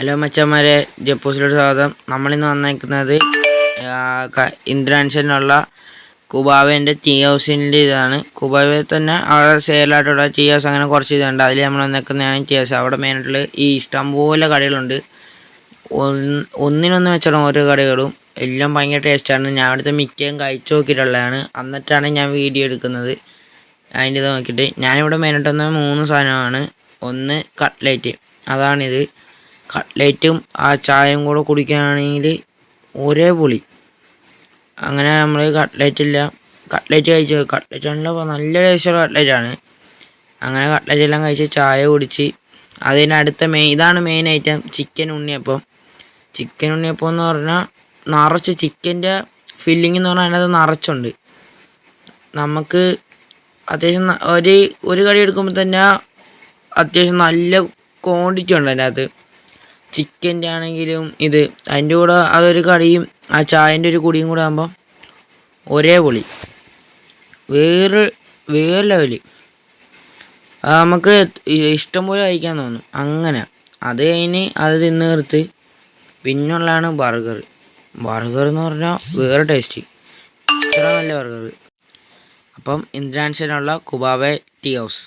Hello മച്ചന്മാരെ, ജപ്പോസിലോട്ട് സ്വാഗതം. നമ്മളിന്ന് വന്നേക്കുന്നത് ഇന്ദ്രാൻഷനുള്ള കുബാവേൻ്റെ ടീ ഹൗസിൻ്റെ ഇതാണ്. കുബാവെ തന്നെ അവിടെ സെയിലായിട്ടുള്ള ടീ ഹൗസ് അങ്ങനെ കുറച്ച് ഇതുണ്ട്. അതിൽ നമ്മൾ വന്നേക്കുന്നതാണ് ടീ ഹൗസ്. അവിടെ മെയിനായിട്ടുള്ള ഈ ഇഷ്ടംപോലെ കടികളുണ്ട്. ഒന്നിനൊന്ന് വെച്ചോളാം ഓരോ കടികളും. എല്ലാം ഭയങ്കര ടേസ്റ്റാണ്. ഞാൻ അവിടുത്തെ മിക്കയും കഴിച്ചു നോക്കിയിട്ടുള്ളതാണ്. എന്നിട്ടാണ് ഞാൻ വീഡിയോ എടുക്കുന്നത്. അതിൻ്റെ ഇത് നോക്കിയിട്ട് ഞാനിവിടെ മെയിനായിട്ട് വന്ന 3 സാധനമാണ്. ഒന്ന് കട്ട്ലേറ്റ്, അതാണിത്. കട്ട്ലേറ്റും ആ ചായയും കൂടെ കുടിക്കുകയാണെങ്കിൽ ഒരേ പൊളി. അങ്ങനെ നമ്മൾ കട്ട്ലേറ്റ് കഴിച്ചു. കട്ട്ലേറ്റ് ആണല്ലോ നല്ല ടേസ്റ്റുള്ള കട്ട്ലേറ്റാണ്. അങ്ങനെ കട്ട്ലേറ്റ് എല്ലാം കഴിച്ച് ചായ കുടിച്ച് അതിനടുത്ത ഇതാണ് മെയിൻ ഐറ്റം, ചിക്കൻ ഉണ്ണിയപ്പം. ചിക്കൻ ഉണ്ണിയപ്പം എന്ന് പറഞ്ഞാൽ നിറച്ച് ചിക്കൻ്റെ ഫില്ലിംഗ് എന്ന് പറഞ്ഞാൽ അതിനകത്ത് നിറച്ചുണ്ട്. നമുക്ക് അത്യാവശ്യം ഒരു കടി എടുക്കുമ്പോൾ തന്നെ അത്യാവശ്യം നല്ല ക്വാണ്ടിറ്റി ഉണ്ട് അതിനകത്ത്. ചിക്കൻ്റെ ആണെങ്കിലും അതിൻ്റെ കൂടെ അതൊരു കടിയും ആ ചായൻ്റെ ഒരു കുടിയും കൂടെ ആകുമ്പോൾ ഒരേ പൊളി, വേറെ ലെവല്. നമുക്ക് ഇഷ്ടം പോലെ കഴിക്കാൻ തോന്നും. അങ്ങനെ അത് കഴിഞ്ഞ് അത് തിന്ന് തീർത്ത് പിന്നുള്ളതാണ് ബർഗർ എന്ന് പറഞ്ഞാൽ വേറെ ടേസ്റ്റ്, ഇത്ര നല്ല ബർഗർ. അപ്പം ഇന്ദ്രാൻഷനുള്ള കുബാവെ ടീ ഹൗസ്.